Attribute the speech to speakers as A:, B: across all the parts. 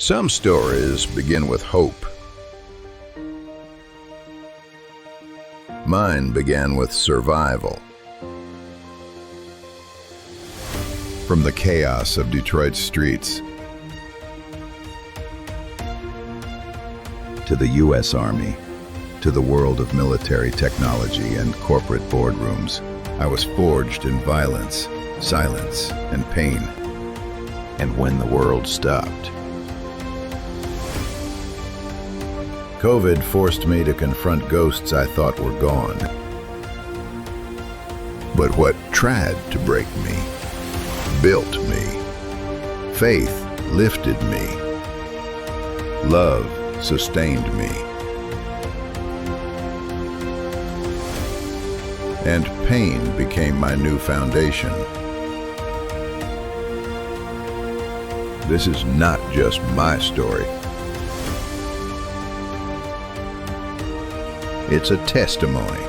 A: Some stories begin with hope. Mine began with survival. From the chaos of Detroit's streets to the U.S. Army, to the world of military technology and corporate boardrooms, I was forged in violence, silence, and pain. And when the world stopped, COVID forced me to confront ghosts I thought were gone. But what tried to break me, built me. Faith lifted me. Love sustained me. And pain became my new foundation. This is not just my story. It's a testimony.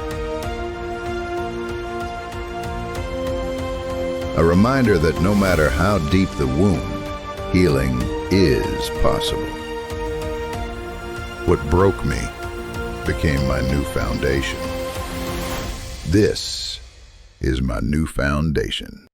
A: A reminder that no matter how deep the wound, healing is possible. What broke me became my new foundation. This is my new foundation.